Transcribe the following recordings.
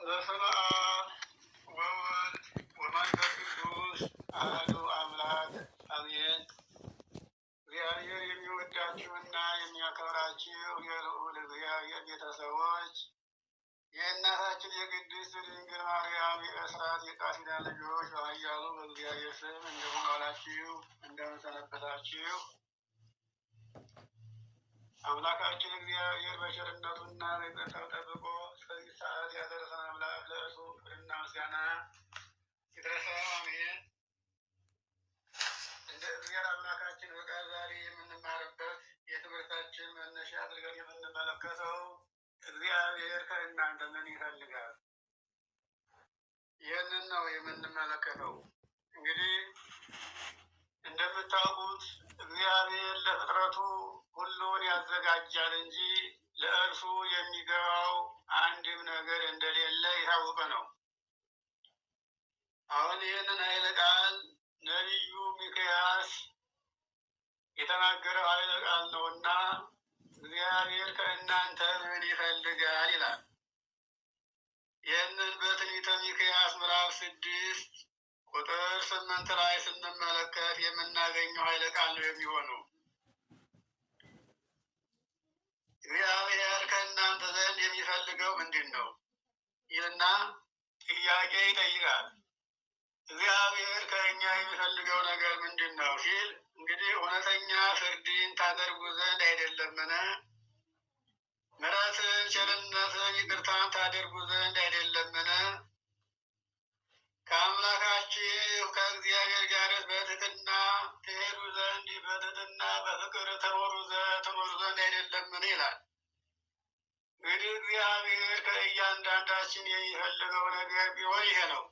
በስመ አብ ወወልድ ወመንፈስ ቅዱስ አሐዱ አምላክ አሜን። እግዚአብሔር የሚወዳችሁና የሚያከብራችሁ የልዑል እግዚአብሔር ቤተሰቦች የእናታችን የቅድስት ድንግል ማርያም የእስራት የቃል ኪዳን ልጆች በኃያሉ በእግዚአብሔር ስም እንደምን ዋላችሁ? እንደምን ሰነበታችሁ? አምላካችን እግዚአብሔር በቸርነቱና በይቅርታው ጠብቆ እስከዚህ ሰዓት ያደረሰን አምላክ ለእርሱ ክብርና ምስጋና ይድረሰው፣ አሜን። እንደ እግዚአብሔር አምላካችን ፈቃድ ዛሬ የምንማርበት የትምህርታችን መነሻ አድርገን የምንመለከተው እግዚአብሔር ከእናንተ ምን ይፈልጋል? ይህንን ነው የምንመለከተው። እንግዲህ እንደምታውቁት እግዚአብሔር ለፍጥረቱ ሁሉን ያዘጋጃል እንጂ ለእርሱ የሚገባው አንድም ነገር እንደሌለ የታወቀ ነው። አሁን ይህንን ኃይለ ቃል ነቢዩ ሚክያስ የተናገረው ኃይለ ቃል ነውና እግዚአብሔር ከእናንተ ምን ይፈልጋል ይላል። ይህንን በትንቢተ ሚክያስ ምዕራፍ 6 ቁጥር 8 ላይ ስንመለከት የምናገኘው ኃይለ ቃል ነው የሚሆነው። እግዚአብሔር ከእናንተ ዘንድ የሚፈልገው ምንድን ነው ይልና ጥያቄ ይጠይቃል። እግዚአብሔር ከእኛ የሚፈልገው ነገር ምንድን ነው ሲል እንግዲህ እውነተኛ ፍርድን ታደርጉ ዘንድ አይደለምን? ምሕረትን፣ ቸርነትን፣ ይቅርታን ታደርጉ ዘንድ አይደለምን? ከአምላካችሁ ከእግዚአብሔር ጋር በትሕትና ትሄዱ ዘንድ በትሕትና በፍቅር ትኖሩ ዘንድ አይደለምን ይላል። እንግዲህ እግዚአብሔር ከእያንዳንዳችን የሚፈልገው ነገር ቢሆን ይሄ ነው።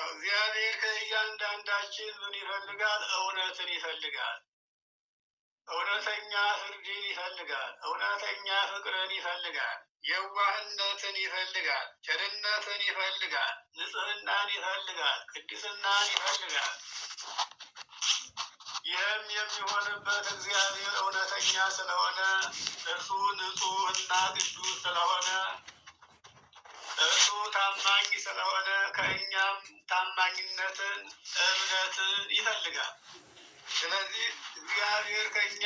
እግዚአብሔር ከእያንዳንዳችን ምን ይፈልጋል? እውነትን ይፈልጋል። እውነተኛ ፍርድን ይፈልጋል። እውነተኛ ፍቅርን ይፈልጋል። የዋህነትን ይፈልጋል። ቸርነትን ይፈልጋል። ንጽህናን ይፈልጋል። ቅድስናን ይፈልጋል። ይህም የሚሆንበት እግዚአብሔር እውነተኛ ስለሆነ፣ እርሱ ንጹሕና ቅዱስ ስለሆነ፣ እርሱ ታማኝ ስለሆነ ከእኛም ታማኝነትን፣ እምነትን ይፈልጋል። ስለዚህ እግዚአብሔር ከእኛ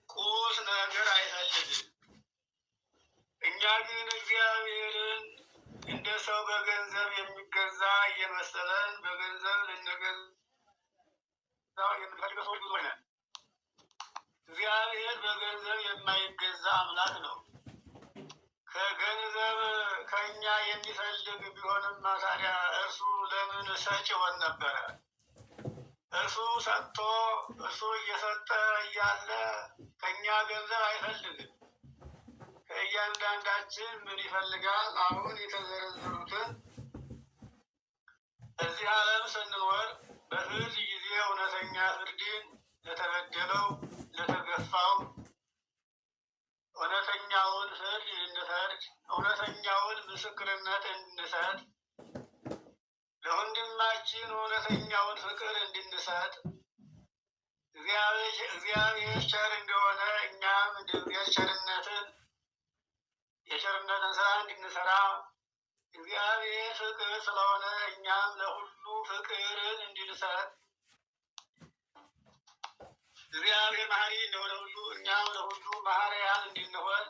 ቁስ ነገር አይፈልግም። እኛ ግን እግዚአብሔርን እንደ ሰው በገንዘብ የሚገዛ እየመሰለን በገንዘብ ልንገዛው የምንፈልገው ሰዎች ብዙ ነን። እግዚአብሔር በገንዘብ የማይገዛ አምላክ ነው። ከገንዘብ ከእኛ የሚፈልግ ቢሆንማ ታዲያ እርሱ ለምን ሰጭ ይሆን ነበረ? እርሱ ሰጥቶ እርሱ እየሰጠ እያለ ከእኛ ገንዘብ አይፈልግም። ከእያንዳንዳችን ምን ይፈልጋል? አሁን የተዘረዘሩትን እዚህ ዓለም ስንኖር በፍርድ ጊዜ እውነተኛ ፍርድን ለተበደለው፣ ለተገፋው እውነተኛውን ፍርድ እንድንፈርድ፣ እውነተኛውን ምስክርነት እንድንሰጥ፣ ለወንድማችን እውነተኛውን ፍቅር እንድንሰጥ እግዚአብሔር ቸር እንደሆነ እኛም እንደዚያ የቸርነትን ስራ እንድንሰራ፣ እግዚአብሔር ፍቅር ስለሆነ እኛም ለሁሉ ፍቅርን እንድንሰጥ፣ እግዚአብሔር መሐሪ እንደሆነ ሁሉ እኛም ለሁሉ መሐሪያን እንድንሆን፣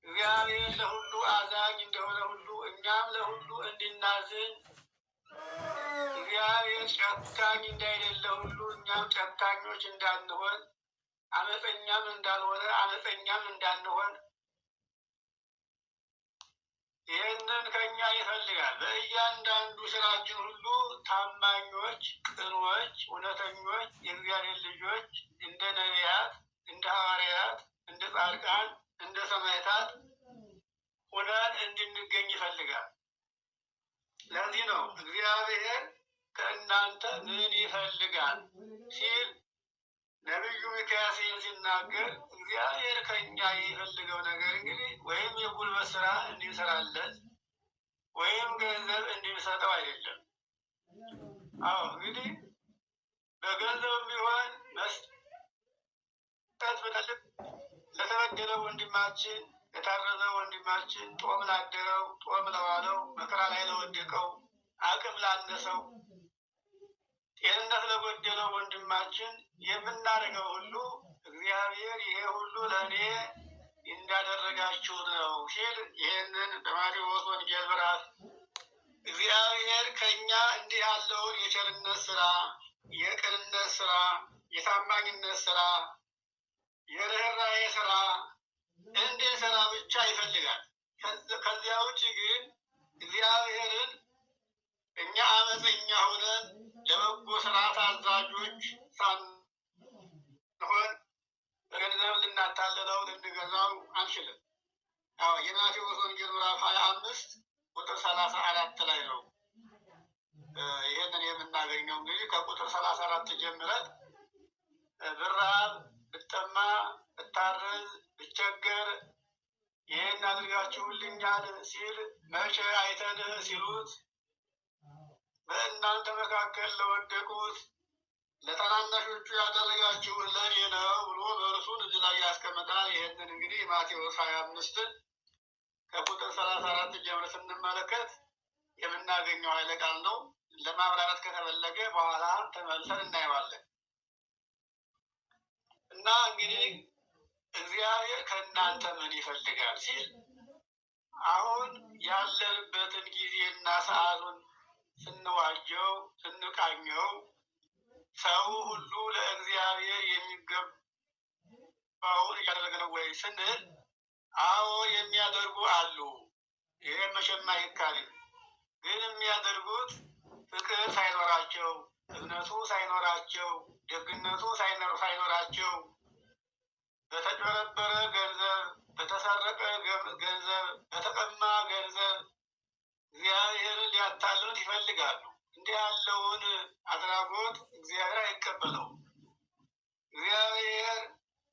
እግዚአብሔር ለሁሉ አዛኝ እንደሆነ ሁሉ እኛም ለሁሉ እንድናዝን፣ እግዚአብሔር ጨካኝ እንዳይደለ ሁሉ እኛም ጨካኞች እንዳንሆን፣ አመፀኛም እንዳልሆነ አመፀኛም እንዳንሆን ይህንን ከእኛ ይፈልጋል። በእያንዳንዱ ስራችን ሁሉ ታማኞች፣ ቅኖች፣ እውነተኞች የእግዚአብሔር ልጆች እንደ ነቢያት፣ እንደ ሐዋርያት፣ እንደ ጻድቃን፣ እንደ ሰማዕታት ሆነን እንድንገኝ ይፈልጋል። ለዚህ ነው እግዚአብሔር ከእናንተ ምን ይፈልጋል ሲል ነቢዩ ሚክያስ ሲናገር እግዚአብሔር ከእኛ የሚፈልገው ነገር እንግዲህ ወይም የጉልበት ስራ እንዲሰራለት ወይም ገንዘብ እንድንሰጠው አይደለም። አዎ እንግዲህ በገንዘብ ቢሆን መስጠት ብንፈልግ ለተበደለ ወንድማችን፣ ለታረዘ ወንድማችን ወንድማችን ጦም ላደረው፣ ጦም ለዋለው፣ መከራ ላይ ለወደቀው፣ አቅም ላነሰው፣ ጤንነት ለጎደለው ወንድማችን የምናደርገው ሁሉ እግዚአብሔር ይሄ ሁሉ ለእኔ እንዳደረጋችሁ ነው ሲል ይህንን በማቴዎስ ወንጌል ምዕራፍ እግዚአብሔር ከኛ እንዲህ ያለውን የቸርነት ስራ፣ የቅንነት ስራ፣ የታማኝነት ስራ፣ የርኅራኄ ስራ እንድንሰራ ብቻ ይፈልጋል። ከዚያ ውጭ ግን እግዚአብሔርን እኛ አመፀኛ ሆነን ለበጎ ስራ ታዛዦች ሳንሆን በገንዘብ ልናታልለው ልንገዛው አንችልም። የማቴዎስ ወንጌል ምዕራፍ 25 ቁጥር 34 ላይ ነው ይህንን የምናገኘው። እንግዲህ ከቁጥር 34 ጀምረን ብራብ፣ ብጠማ፣ ብታረዝ፣ ብቸገር ይህን አድርጋችሁልኛል ሲል መቼ አይተንህ ሲሉት በእናንተ መካከል ለወደቁት ለታናናሾቹ ያደረጋችሁት ለእኔ ነው ብሎ በእርሱን እዚህ ላይ ያስቀምጣል። ይህንን እንግዲህ ማቴዎስ 25 ከቁጥር 34 ጀምሮ ስንመለከት የምናገኘው ኃይለ ቃል ነው። ለማብራራት ከተፈለገ በኋላ ተመልሰን እናየዋለን። እና እንግዲህ እግዚአብሔር ከእናንተ ምን ይፈልጋል ሲል አሁን ያለንበትን ጊዜና ሰዓቱን ስንዋጀው ስንቃኘው ሰው ሁሉ ለእግዚአብሔር የሚገባውን እያደረገ ነው ወይ ስንል፣ አዎ የሚያደርጉ አሉ። ይህም መቼም አይካድም። ግን የሚያደርጉት ፍቅር ሳይኖራቸው፣ እምነቱ ሳይኖራቸው፣ ደግነቱ ሳይኖራቸው በተጨበረበረ ገንዘብ፣ በተሰረቀ ገንዘብ፣ በተቀማ ገንዘብ እግዚአብሔርን ሊያታልሉት ይፈልጋሉ። እንዲህ ያለውን አድራጎት እግዚአብሔር አይቀበለውም። እግዚአብሔር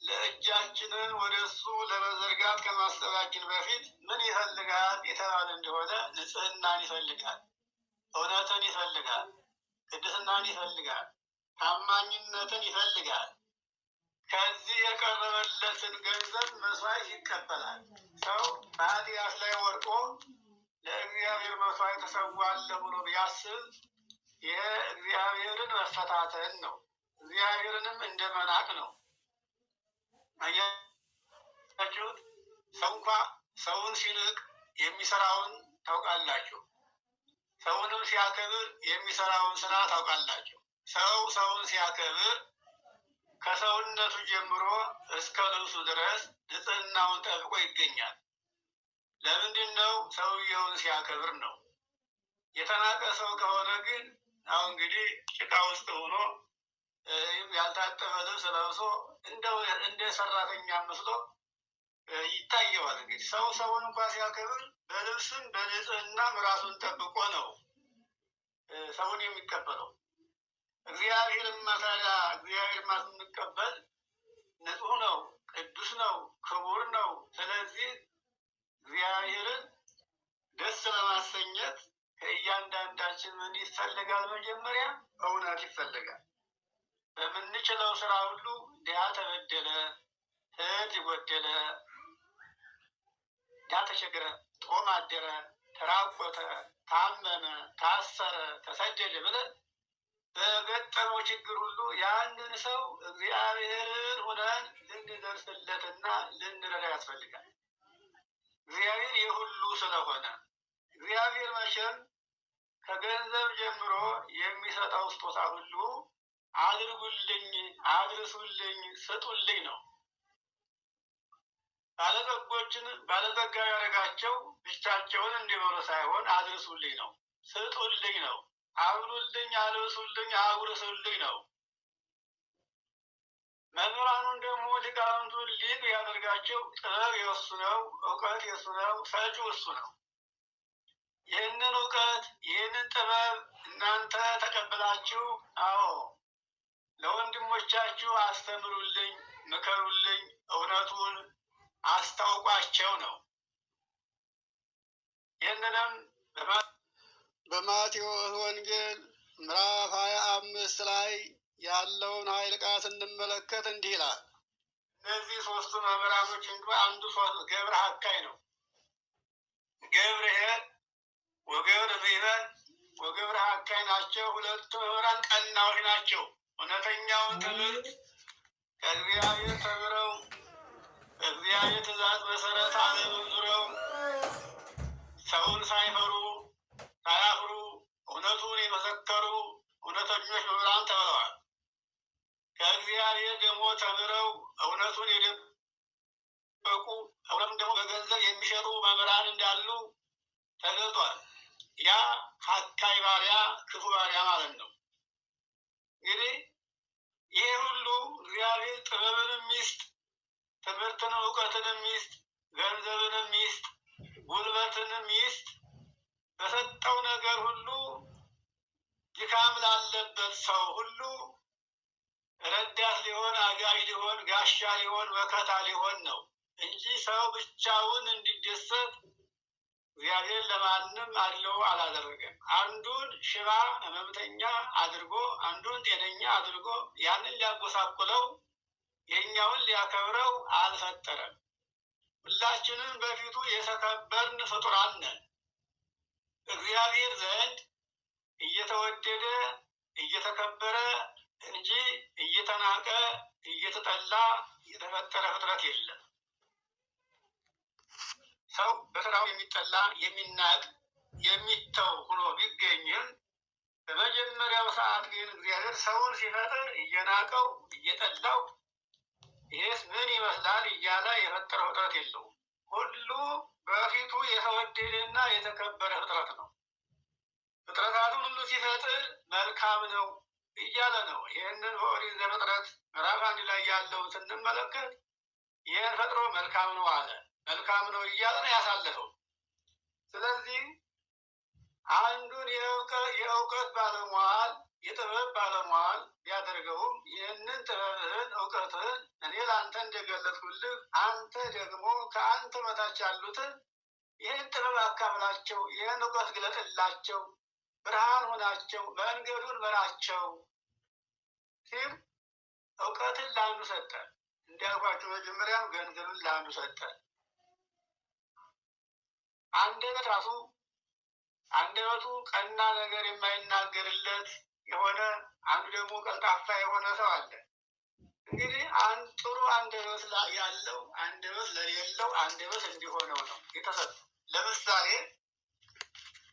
ለእጃችንን ወደ እሱ ለመዘርጋት ከማሰባችን በፊት ምን ይፈልጋል የተባለ እንደሆነ ንጽህናን ይፈልጋል፣ እውነትን ይፈልጋል፣ ቅድስናን ይፈልጋል፣ ታማኝነትን ይፈልጋል። ከዚህ የቀረበለትን ገንዘብ መስዋዕት ይቀበላል። ሰው በኃጢአት ላይ ወድቆ ለእግዚአብሔር መስዋዕት ተሰዋለሁ ብሎ ቢያስብ የእግዚአብሔርን መፈታተን ነው። እግዚአብሔርንም እንደ መናቅ ነው። አያችሁት? ሰው እንኳ ሰውን ሲንቅ የሚሰራውን ታውቃላችሁ። ሰውንም ሲያከብር የሚሰራውን ስራ ታውቃላችሁ። ሰው ሰውን ሲያከብር ከሰውነቱ ጀምሮ እስከ ልብሱ ድረስ ንጽህናውን ጠብቆ ይገኛል። ለምንድን ነው? ሰውየውን ሲያከብር ነው። የተናቀ ሰው ከሆነ ግን አሁን እንግዲህ ጭቃ ውስጥ ሆኖ ያልታጠበ ልብስ ለብሶ እንደ ሰራተኛ መስሎ ይታየዋል። እንግዲህ ሰው ሰውን እንኳ ሲያከብር በልብስም በንጽህናም ራሱን ጠብቆ ነው ሰውን የሚቀበለው። እግዚአብሔርማ ታዲያ እግዚአብሔርማ ስንቀበል ንጹሕ ነው፣ ቅዱስ ነው፣ ክቡር ነው። ስለዚህ እግዚአብሔርን ደስ ለማሰኘት ከእያንዳንዳችን ምን ይፈልጋል? መጀመሪያ እውነት ይፈልጋል። በምንችለው ስራ ሁሉ ድሃ ተበደለ፣ እህት ጎደለ፣ ድሃ ተቸገረ፣ ጦም አደረ፣ ተራቆተ፣ ታመመ፣ ታሰረ፣ ተሰደደ ብለን በገጠመው ችግር ሁሉ ያንን ሰው እግዚአብሔርን ሆነን ልንደርስለትና ልንረዳ ያስፈልጋል። እግዚአብሔር የሁሉ ስለሆነ እግዚአብሔር መቼም ከገንዘብ ጀምሮ የሚሰጠው ስጦታ ሁሉ አድርጉልኝ፣ አድርሱልኝ፣ ስጡልኝ ነው። ባለጠጎችን ባለጠጋ ያደረጋቸው ብቻቸውን እንዲበሉ ሳይሆን አድርሱልኝ ነው፣ ስጡልኝ ነው፣ አብሉልኝ፣ አልብሱልኝ፣ አጉርሱልኝ ነው። መምህራኑን ደግሞ ሊቃውንቱን ሊቅ ያደርጋቸው ጥበብ የእሱ ነው፣ እውቀት የእሱ ነው፣ ሰጪው እሱ ነው። ይህንን እውቀት ይህንን ጥበብ እናንተ ተቀብላችሁ አዎ ለወንድሞቻችሁ አስተምሩልኝ፣ ምከሩልኝ፣ እውነቱን አስታውቋቸው ነው። ይህንንም በማቴዎስ ወንጌል ምዕራፍ 25 ላይ ያለውን ኃይለ ቃል ስንመለከት እንዲህ ይላል። እነዚህ ሶስቱ መምህራኖች አንዱ ገብረ ሐካይ ነው። ያስተማሯቸው ሁለቱ መምህራን ቀናዎች ናቸው። እውነተኛውን ትምህርት ከእግዚአብሔር ተምረው በእግዚአብሔር ትእዛዝ መሰረት ዓለምን ዙረው ሰውን ሳይፈሩ ሳያፍሩ እውነቱን የመሰከሩ እውነተኞች መምህራን ተብለዋል። ከእግዚአብሔር ደግሞ ተምረው እውነቱን የደበቁ እውነቱን ደግሞ በገንዘብ የሚሸጡ መምህራን እንዳሉ ተገልጧል። ያ ሀካይ ባሪያ፣ ክፉ ባሪያ ማለት ነው። እንግዲህ ይሄ ሁሉ እግዚአብሔር ጥበብንም ይስጥ፣ ትምህርትን እውቀትንም ይስጥ፣ ገንዘብንም ይስጥ፣ ጉልበትንም ይስጥ። በሰጠው ነገር ሁሉ ድካም ላለበት ሰው ሁሉ ረዳት ሊሆን፣ አጋዥ ሊሆን፣ ጋሻ ሊሆን፣ መከታ ሊሆን ነው እንጂ ሰው ብቻውን እንዲደሰት እግዚአብሔር ለማንም አድለው አላደረገም። አንዱን ሽባ ሕመምተኛ አድርጎ አንዱን ጤነኛ አድርጎ ያንን ሊያጎሳቁለው የኛውን ሊያከብረው አልፈጠረም። ሁላችንም በፊቱ የተከበርን ፍጡራን ነን። እግዚአብሔር ዘንድ እየተወደደ እየተከበረ እንጂ እየተናቀ እየተጠላ የተፈጠረ ፍጥረት የለም። ሰው በስራው የሚጠላ የሚናቅ የሚተው ሆኖ ቢገኝም በመጀመሪያው ሰዓት ግን እግዚአብሔር ሰውን ሲፈጥር እየናቀው እየጠላው ይህስ ምን ይመስላል እያለ የፈጠረው ፍጥረት የለውም። ሁሉ በፊቱ የተወደደና የተከበረ ፍጥረት ነው። ፍጥረታቱን ሁሉ ሲፈጥር መልካም ነው እያለ ነው። ይህንን በኦሪት ዘፍጥረት ምዕራፍ 1 ላይ ያለውን ስንመለከት ይህን ፈጥሮ መልካም ነው አለ። መልካም ነው እያለ ነው ያሳለፈው። ስለዚህ አንዱን የእውቀት ባለሟል የጥበብ ባለሟል ቢያደርገውም ይህንን ጥበብህን እውቀትህን እኔ ለአንተ እንደገለጥኩልህ አንተ ደግሞ ከአንተ በታች ያሉትን ይህን ጥበብ አካፍላቸው፣ ይህን እውቀት ግለጥላቸው፣ ብርሃን ሆናቸው፣ መንገዱን መራቸው ሲል እውቀትን ለአንዱ ሰጠ። እንዲያልኳቸው መጀመሪያም ገንዘብን ለአንዱ ሰጠ። አንደበት ራሱ አንደበቱ ቀና ነገር የማይናገርለት የሆነ አንዱ ደግሞ ቀልጣፋ የሆነ ሰው አለ። እንግዲህ ጥሩ አንደበት ያለው አንደበት ለሌለው አንደበት እንዲሆነው ነው የተሰጠው። ለምሳሌ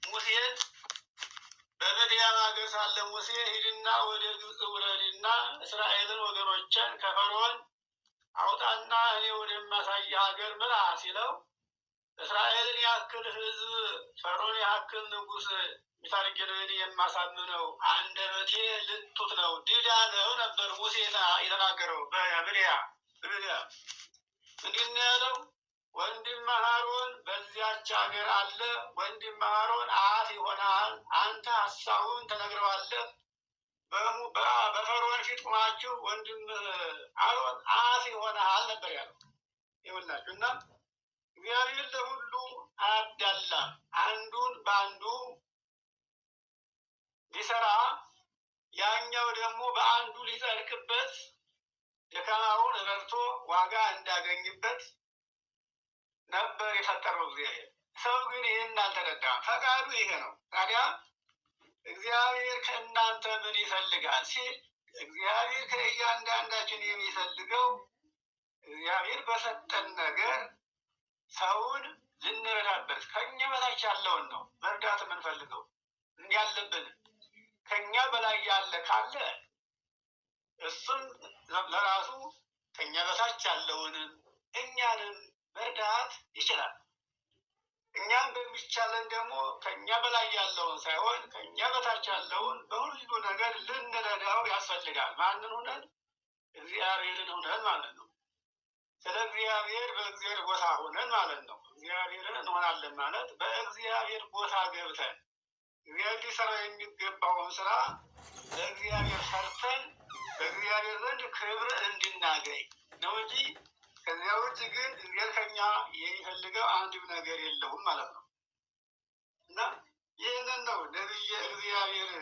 ሙሴን በምድያም ሀገር ሳለ ሙሴ ሂድና ወደ ግብፅ ውረድና እስራኤልን ወገኖችን ከፈርዖን አውጣና እኔ ወደማሳይ ሀገር ምራ ሲለው እስራኤልን ያክል ሕዝብ ፈርዖን ያክል ንጉሥ ሚታርጌንን የማሳምነው አንደበቴ ልጡት ነው ድዳ ነው ነበር ሙሴ የተናገረው። በምድያም ምንድን ነው ያለው? ወንድም አሮን በዚያች ሀገር አለ። ወንድም አሮን አፍ ይሆናል። አንተ ሀሳቡን ተነግረዋለህ። በፈርዖን ፊት ቁማችሁ ወንድም አሮን አፍ ይሆናል ነበር ያለው። ይኸውላችሁ እና እግዚአብሔር ለሁሉ አያዳላም። አንዱን በአንዱ ሊሰራ ያኛው ደግሞ በአንዱ ሊጸድቅበት ደካማውን ረድቶ ዋጋ እንዳገኝበት ነበር የፈጠረው እግዚአብሔር። ሰው ግን ይህን አልተረዳም። ፈቃዱ ይሄ ነው። ታዲያ እግዚአብሔር ከእናንተ ምን ይፈልጋል ሲል እግዚአብሔር ከእያንዳንዳችን የሚፈልገው እግዚአብሔር በሰጠን ነገር ሰውን ልንረዳበት ከኛ በታች ያለውን ነው መርዳት የምንፈልገው ያለብን። ከኛ በላይ ያለ ካለ እሱም ለራሱ ከኛ በታች ያለውንም እኛንም መርዳት ይችላል። እኛም በሚቻለን ደግሞ ከኛ በላይ ያለውን ሳይሆን ከኛ በታች ያለውን በሁሉ ነገር ልንረዳው ያስፈልጋል። ማንን ሆነን? እግዚአብሔርን ሆነን ማለት ነው። ስለ እግዚአብሔር በእግዚአብሔር ቦታ ሆነን ማለት ነው። እግዚአብሔርን እንሆናለን ማለት በእግዚአብሔር ቦታ ገብተን እግዚአብሔር ሊሰራ የሚገባውን ስራ ለእግዚአብሔር ሰርተን በእግዚአብሔር ዘንድ ክብር እንድናገኝ ነው እንጂ ከዚያ ውጭ ግን እግዚአብሔር ከኛ የሚፈልገው አንድም ነገር የለውም ማለት ነው። እና ይህንን ነው ነቢየ እግዚአብሔር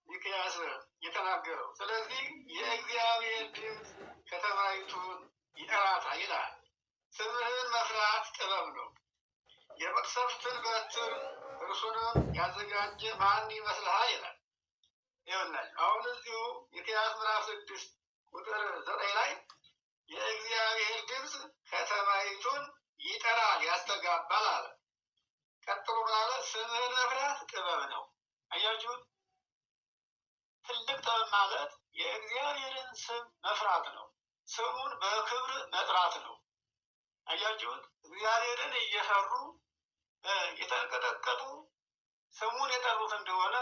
ሚክያስ የተናገረው። ስለዚህ የእግዚአብሔር ድምፅ ከተማይቱን ይጠራታል ይላል። ስምህን መፍራት ጥበብ ነው። የመቅሰፍትን በትር እርሱንም ያዘጋጀ ማን ይመስልሃል ይላል። ይኸውላችሁ አሁን እዚሁ ሚክያስ ምዕራፍ 6 ቁጥር 9 ላይ የእግዚአብሔር ድምፅ ከተማይቱን ይጠራል ያስተጋባል አለ። ቀጥሎ አለ ስምህን መፍራት ጥበብ ነው። አያችሁት? ትልቅ ጥበብ ማለት የእግዚአብሔርን ስም መፍራት ነው። ስሙን በክብር መጥራት ነው። አያችሁት? እግዚአብሔርን እየፈሩ የተንቀጠቀጡ ስሙን የጠሩት እንደሆነ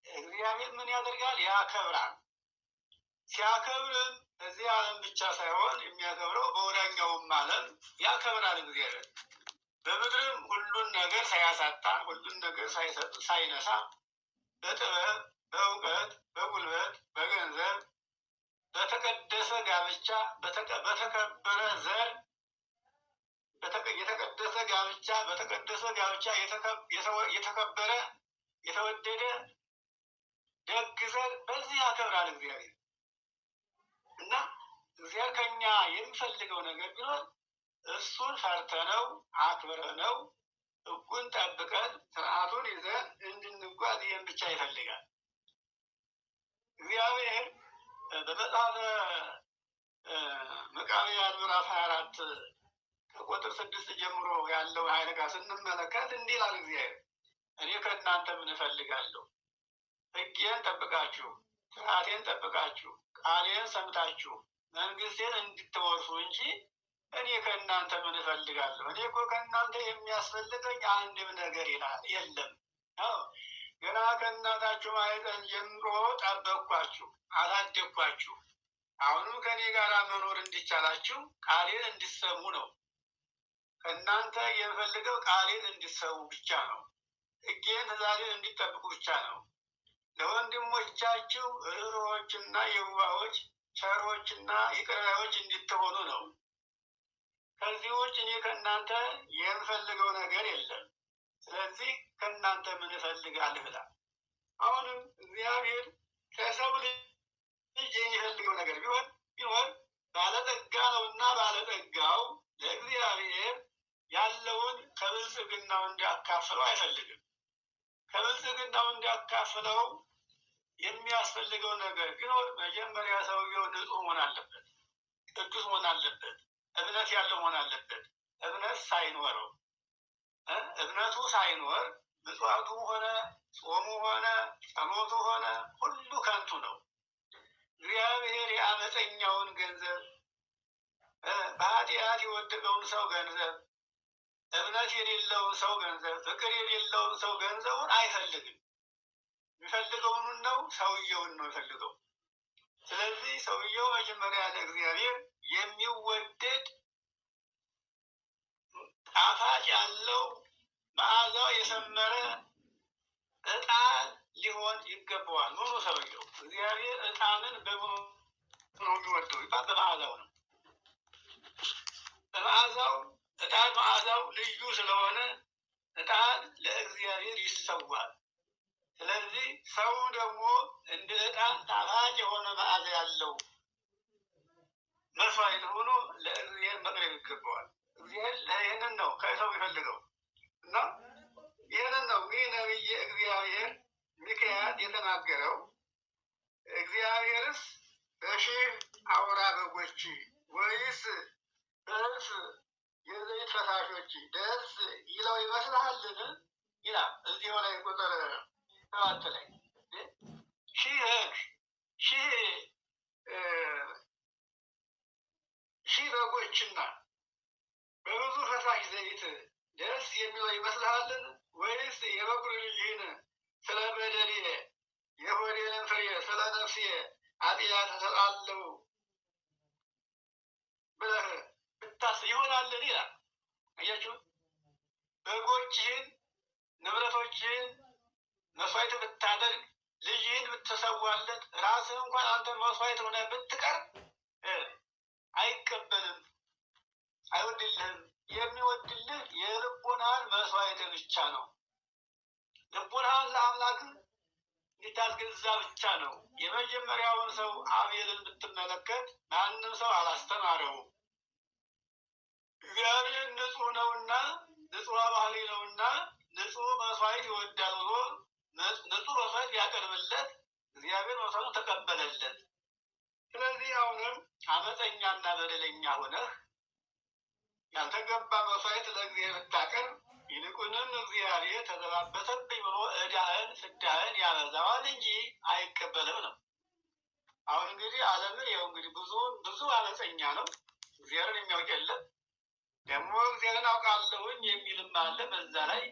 እግዚአብሔር ምን ያደርጋል? ያከብራል። ሲያከብርም እዚህ ዓለም ብቻ ሳይሆን የሚያከብረው በወዳኛውም ዓለም ያከብራል። እግዚአብሔር በምድርም ሁሉን ነገር ሳያሳጣ ሁሉን ነገር ሳይነሳ በጥበብ በእውቀት በጉልበት በገንዘብ በተቀደሰ ጋብቻ በተከበረ ዘር የተቀደሰ ጋብቻ በተቀደሰ ጋብቻ የተከበረ የተወደደ ደግ ዘር በዚህ ያከብራል እግዚአብሔር። እና እግዚአብሔር ከኛ የሚፈልገው ነገር ቢኖር እሱን ፈርተነው አክብረነው ሕጉን ጠብቀን ስርዓቱን ይዘን እንድንጓዝ ይህን ብቻ ይፈልጋል። እግዚአብሔር በመጽሐፈ መቃብያን ምዕራፍ 24 ከቁጥር 6 ጀምሮ ያለው ኃይለ ቃል ስንመለከት እንዲህ ይላል እግዚአብሔር እኔ ከእናንተ ምን እፈልጋለሁ? ሕጌን ጠብቃችሁ ስርዓቴን ጠብቃችሁ ቃሌን ሰምታችሁ መንግስቴን እንድትወርሱ እንጂ እኔ ከእናንተ ምን እፈልጋለሁ? እኔ እኮ ከእናንተ የሚያስፈልገኝ አንድም ነገር የለም። ገና ከእናታችሁ ማኅፀን ጀምሮ ጠበቅኳችሁ፣ አሳደግኳችሁ። አሁንም ከእኔ ጋር መኖር እንዲቻላችሁ ቃሌን እንድትሰሙ ነው። ከእናንተ የምፈልገው ቃሌን እንድትሰሙ ብቻ ነው። ሕጌን ትእዛዜን እንዲጠብቁ ብቻ ነው። ለወንድሞቻችሁ ርኅሩኆችና የዋሆች ቸሮችና ይቅር ባዮች እንድትሆኑ ነው። ከዚህ ውጭ እኔ ከእናንተ የምፈልገው ነገር የለም። ስለዚህ ከእናንተ ምን እፈልጋለሁ ይላል። አሁንም እግዚአብሔር ከሰው ልጅ የሚፈልገው ነገር ቢሆን ባለጠጋ ነውና ባለጠጋው ለእግዚአብሔር ያለውን ከብልጽግናው እንዲያካፍለው አይፈልግም። ከብልጽግናው እንዲያካፍለው የሚያስፈልገው ነገር ቢኖር መጀመሪያ ሰውየው ንጹሕ መሆን አለበት፣ ቅዱስ መሆን አለበት፣ እምነት ያለው መሆን አለበት። እምነት ሳይኖረው እምነቱ ሳይኖር ምጽዋቱ ሆነ ጾሙ ሆነ ጸሎቱ ሆነ ሁሉ ከንቱ ነው። እግዚአብሔር የአመፀኛውን ገንዘብ በኃጢአት የወደቀውን ሰው ገንዘብ እምነት የሌለውን ሰው ገንዘብ ፍቅር የሌለውን ሰው ገንዘቡን አይፈልግም። የሚፈልገውን ነው፣ ሰውየውን ነው የሚፈልገው። ስለዚህ ሰውየው መጀመሪያ ለእግዚአብሔር የሚወደድ ጣፋጭ ያለው መዓዛው የሰመረ ዕጣን ሊሆን ይገባዋል። ምኑ ሰውየው እግዚአብሔር ዕጣንን በምኑ ነው የሚወደው? በመዓዛው ነው። በመዓዛው ዕጣን መዓዛው ልዩ ስለሆነ ዕጣን ለእግዚአብሔር ይሰዋል። ስለዚህ ሰው ደግሞ እንደ ዕጣን ጣፋጭ የሆነ መዓዛ ያለው መስዋዕት ሆኖ ለእግዚአብሔር መቅረብ ይገባዋል። እግዚአብሔር ይህንን ነው ከሰው የሚፈልገው እና ይህንን ነው እንግዲህ ነቢየ እግዚአብሔር ሚክያስ የተናገረው። እግዚአብሔርስ በሺህ አውራ በጎች ወይስ በእልፍ የዘይት ፈሳሾች ደስ ይለው ይመስልሃልን? ይላል እዚሁ ላይ ቁጥር 7 ላይ ሺህ በጎችና በብዙ ፈሳሽ ዘይት ደስ የሚለው ይመስልሃልን? ወይስ የበኩር ልጅህን ስለ በደሌ የሆዴንም ፍሬ ስለ ነፍሴ ኃጢአት እሰጣለሁ ብለህ ብታስብ ይሆናልን? ይላል። አያችሁ፣ በጎችህን ንብረቶችህን መስዋዕት ብታደርግ ልጅህን ብትሰዋለት ራስህ እንኳን አንተ መስዋዕት ሆነ ብትቀር አይቀበልም፣ አይወድልህም። የሚወድልህ የልቦናን መስዋዕት ብቻ ነው። ልቦናን ለአምላክ እንድታስገዛ ብቻ ነው። የመጀመሪያውን ሰው አቤልን ብትመለከት ማንም ሰው አላስተማረውም። እግዚአብሔር ንጹሕ ነውና ንጹሕ ባህሪ ነውና ንጹሕ መስዋዕት ይወዳል ብሎ ንጹሕ መስዋዕት ቢያቀርብለት እግዚአብሔር መስዋዕቱን ተቀበለለት። ስለዚህ አሁንም አመፀኛና በደለኛ ሆነህ ያልተገባ መስዋዕት ለእግዚአብሔር ብታቀርብ ይልቁንም እግዚአብሔር ተዘባበተብኝ ብሎ ዕዳህን ፍዳህን ያበዛዋል እንጂ አይቀበልም ነው። አሁን እንግዲህ ዓለምን ይኸው እንግዲህ ብዙ አመፀኛ ነው። እግዚአብሔርን የሚያውቅ የለም። ደግሞ እግዚአብሔርን አውቃለሁኝ የሚልም አለ። በዛ ላይ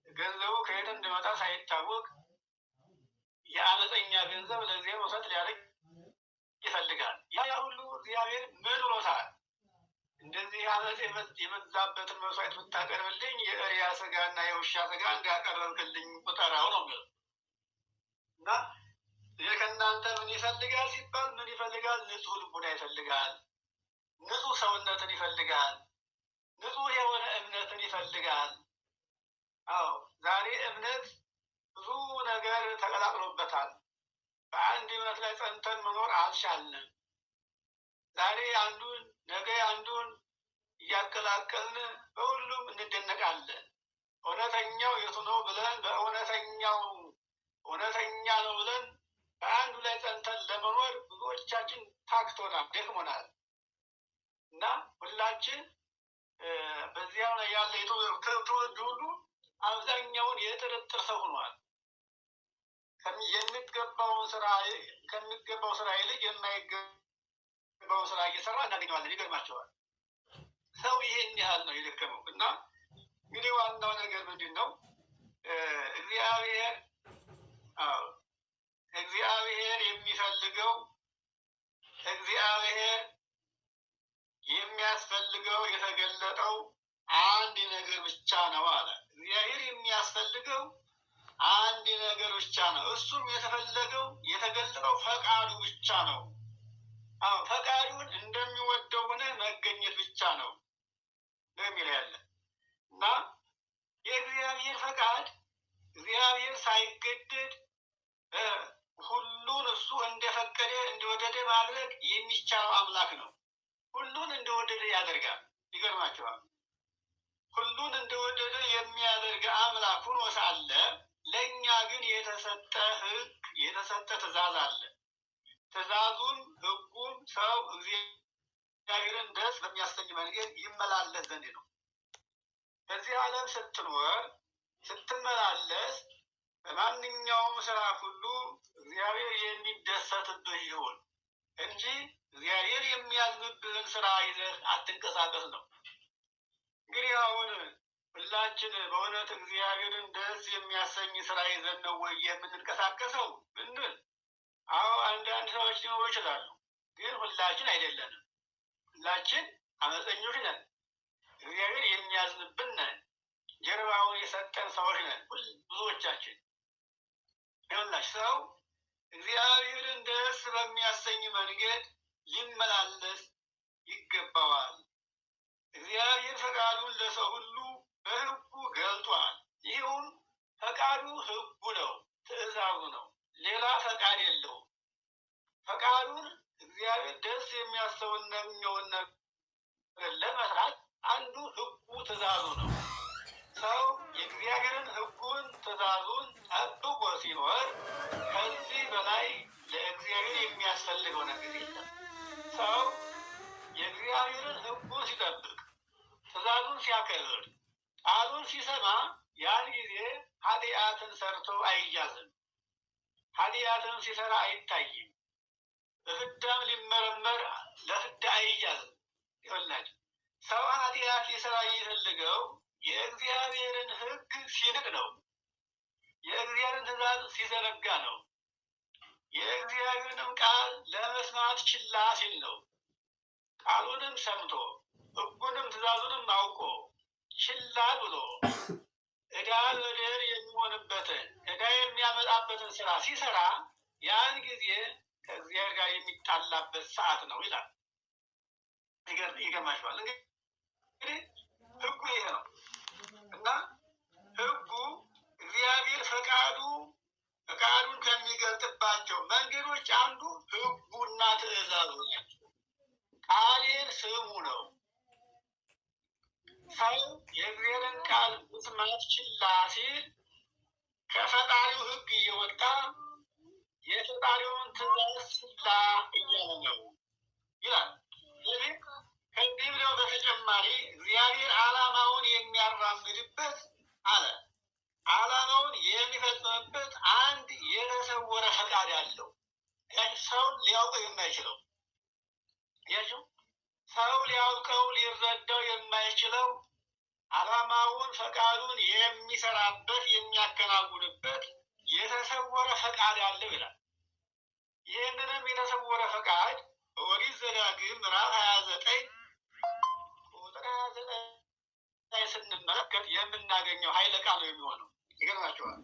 ገንዘቡ ከየት እንደመጣ ሳይታወቅ የአመፀኛ ገንዘብ ለእግዚአብሔር መስዋዕት ሊያደርግ ይፈልጋል። ያ ሁሉ እግዚአብሔር ምን ብሎታል? እንደዚህ አመፅ የበዛበትን መስዋዕት ብታቀርብልኝ የእሪያ ስጋና የውሻ ስጋ እንዳቀረብክልኝ ቁጠራው ነው የሚለው እና ይህ ከእናንተ ምን ይፈልጋል ሲባል ምን ይፈልጋል? ንጹሕ ልቡና ይፈልጋል። ንጹሕ ሰውነትን ይፈልጋል። ንጹሕ የሆነ እምነትን ይፈልጋል። አዎ ዛሬ እምነት ብዙ ነገር ተቀላቅሎበታል። በአንድ እምነት ላይ ጸንተን መኖር አልቻልንም። ዛሬ አንዱን ነገ አንዱን እያቀላቀልን በሁሉም እንደነቃለን። እውነተኛው የቱ ነው ብለን እውነተኛ ነው ብለን በአንዱ ላይ ጸንተን ለመኖር ብዙዎቻችን ታክቶናል፣ ደክሞናል እና ሁላችን በዚያው ላይ ያለ ትውልድ ሁሉ አብዛኛውን የጥርጥር ሰው ሆኗል። ከሚገባው ስራ ይልቅ የማይገባው ስራ እየሰራ እናገኘዋለን። ይገርማቸዋል። ሰው ይሄን ያህል ነው የደከመው እና እንግዲህ ዋናው ነገር ምንድን ነው? እግዚአብሔር የሚፈልገው እግዚአብሔር የሚያስፈልገው የተገለጠው አንድ ነገር ብቻ ነው አለ። እግዚአብሔር የሚያስፈልገው አንድ ነገር ብቻ ነው። እሱም የተገለጠው ፈቃዱ ብቻ ነው። ፈቃዱን እንደሚወደው ሆነ መገኘት ብቻ ነው የሚል ያለ እና የእግዚአብሔር ፈቃድ እግዚአብሔር ሳይገደድ ሁሉን እሱ እንደፈቀደ እንደወደደ ማድረግ የሚቻለው አምላክ ነው። ሁሉን እንደወደደ ያደርጋል። ይገርማቸዋል። ሁሉን እንደወደደ የሚያደርግ አምላክ ሆኖ ሳለ ለእኛ ግን የተሰጠ ሕግ የተሰጠ ትእዛዝ አለ። ትእዛዙም ሕጉም ሰው እግዚአብሔርን ደስ በሚያሰኝ መንገድ ይመላለስ ዘንድ ነው። በዚህ ዓለም ስትኖር ስትመላለስ በማንኛውም ስራ ሁሉ እግዚአብሔር የሚደሰትብህ ይሁን እንጂ እግዚአብሔር የሚያዝንብህን ስራ ይዘህ አትንቀሳቀስ ነው። እንግዲህ አሁን ሁላችን በእውነት እግዚአብሔርን ደስ የሚያሰኝ ስራ ይዘን ነው ወይ የምንንቀሳቀሰው ብንል፣ አዎ አንዳንድ ሰዎች ሊኖሩ ይችላሉ። ግን ሁላችን አይደለንም። ሁላችን አመፀኞች ነን። እግዚአብሔር የሚያዝንብን ነን። ጀርባውን የሰጠን ሰዎች ነን ብዙዎቻችን። ይኸውላችሁ ሰው እግዚአብሔርን ደስ በሚያሰኝ መንገድ ሊመላለስ ይገባዋል። እግዚአብሔር ፈቃዱን ለሰው ሁሉ በሕጉ ገልጧል። ይህም ፈቃዱ ሕጉ ነው፣ ትእዛዙ ነው። ሌላ ፈቃድ የለውም። ፈቃዱን እግዚአብሔር ደስ የሚያሰኘውን ነገር ለመስራት አንዱ ሕጉ ትእዛዙ ነው። ሰው የእግዚአብሔርን ሕጉን ትእዛዙን ጠብቆ ሲኖር ከዚህ በላይ ለእግዚአብሔር የሚያስፈልገው ነገር የለም። ሰው የእግዚአብሔርን ሕጉን ሲጠብቅ ትእዛዙን ሲያከብር ቃሉን ሲሰማ ያን ጊዜ ኃጢአትን ሰርቶ አይያዝም። ኃጢአትን ሲሰራ አይታይም። በፍዳም ሊመረመር ለፍዳ አይያዝም። ይኸውላችሁ ሰው ኃጢአት ሊሰራ የሚፈልገው የእግዚአብሔርን ሕግ ሲንቅ ነው። የእግዚአብሔርን ትእዛዝ ሲዘነጋ ነው። የእግዚአብሔርንም ቃል ለመስማት ችላ ሲል ነው። ቃሉንም ሰምቶ ሕጉንም ትእዛዙንም አውቆ ችላ ብሎ ዕዳ በደል የሚሆንበትን ዕዳ የሚያመጣበትን ስራ ሲሰራ ያን ጊዜ ከእግዚአብሔር ጋር የሚጣላበት ሰዓት ነው ይላል። ይገርማችኋል። እንግዲህ ሕጉ ይሄ ነው እና ሕጉ እግዚአብሔር ፈቃዱን ከሚገልጥባቸው መንገዶች አንዱ ሕጉና ትእዛዙ ናቸው። ቃሌን ስሙ ነው። ሰው የእግዚአብሔርን ቃል መስማት ችላ ሲል ከፈጣሪው ሕግ እየወጣ የፈጣሪውን ትእዛዝ ችላ እያለ ነው ይላል። ስለዚህ ከዚህ ብለው በተጨማሪ እግዚአብሔር ዓላማውን የሚያራምድበት አለ ዓላማውን የሚፈጽምበት አንድ የተሰወረ ፈቃድ አለው። ሰው ሊያውቀው የማይችለው ሰው ሊያውቀው ሊረዳው የማይችለው ዓላማውን ፈቃዱን የሚሰራበት የሚያከናውንበት የተሰወረ ፈቃድ አለው ይላል። ይህንንም የተሰወረ ፈቃድ ኦሪት ዘዳግም ምዕራፍ 29 ቁጥር 29 ላይ ስንመለከት የምናገኘው ኃይለ ቃል የሚሆነው ይገርማቸዋል።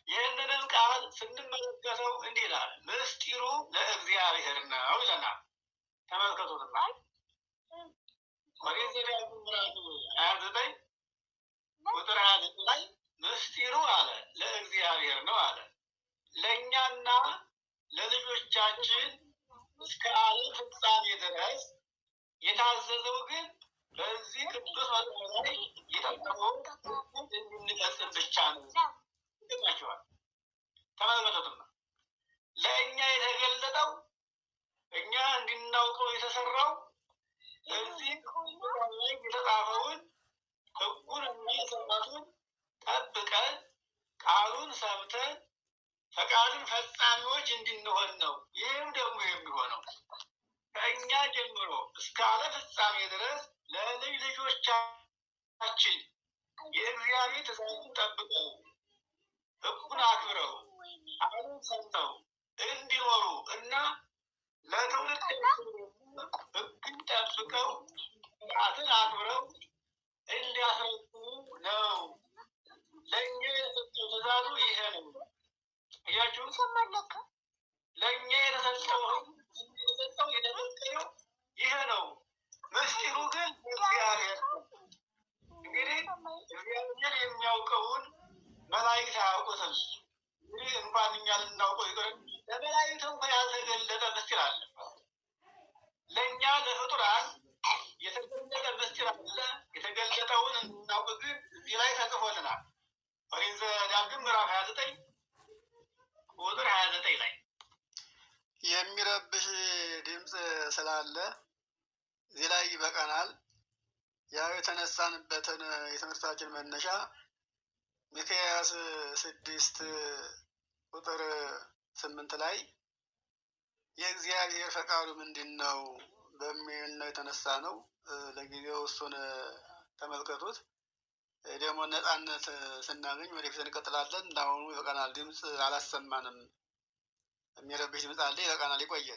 ይህንንም ቃል ስንመለከተው እንዲህ ይላል፣ ምስጢሩ ለእግዚአብሔር ነው ይለናል። ተመልከቱትማ ኦሪት ዘዳግም ምዕራፍ 29 ቁጥር 29 ላይ ምስጢሩ አለ ለእግዚአብሔር ነው አለ። ለእኛና ለልጆቻችን እስከ ዓለም ፍጻሜ ድረስ የታዘዘው ግን በዚህ ቅዱስ መጽሐፍ ላይ የተጠቀመውን እንድንፈጽም ብቻ ነው። ይገርማችኋል። ተመልከቱትማ ለእኛ የተገለጠው እኛ እንድናውቀው የተሰራው በዚህ ላይ የተጻፈውን ሕጉንና ሥርዓቱን ጠብቀን ቃሉን ሰምተን ፈቃዱን ፈጻሚዎች እንድንሆን ነው። ይህም ደግሞ የሚሆነው ከእኛ ጀምሮ እስከ ዓለም ፍጻሜ ድረስ ለልጅ ልጆቻችን የእግዚአብሔር ትእዛዙን ጠብቀው ሕጉን አክብረው ቃሉን ሰምተው እንዲኖሩ እና ለትውልድ ሕግን ጠብቀው ሥርዓትን አክብረው እንዲያስረክቡ ነው። ለእኛ የተሰጠው ትእዛዙ ይሄ ነው። እያችሁ ለእኛ የተሰጠው የተፈቀደው ይሄ ነው። ምስጢሩ ግን እግዚአብሔር ነው። እንግዲህ እግዚአብሔር የሚያውቀውን መላእክት አያውቁትም። እንግዲህ እንኳን እኛ ልናውቀው ይቅር ለመላእክት እንኳን ያልተገለጠ ምስጢር አለ። ለእኛ ለፍጡራን የተገለጠ ምስጢር አለ። የተገለጠውን እናውቅ ግን እዚህ ላይ ተጽፎልናል። ኦሪት ዘዳግም ምዕራፍ 29 ቁጥር 29 ላይ የሚረብሽ ድምፅ ስላለ እዚህ ላይ ይበቃናል። ያው የተነሳንበትን የትምህርታችን መነሻ ሚክያስ 6 ቁጥር 8 ላይ የእግዚአብሔር ፈቃዱ ምንድን ነው በሚል ነው የተነሳ ነው። ለጊዜው እሱን ተመልከቱት። ደግሞ ነፃነት ስናገኝ ወደፊት እንቀጥላለን። እንዳሁኑ ይበቃናል። ድምፅ አላሰማንም። የሚረብሽ ድምፅ አለ። ይበቃናል። ይቆየ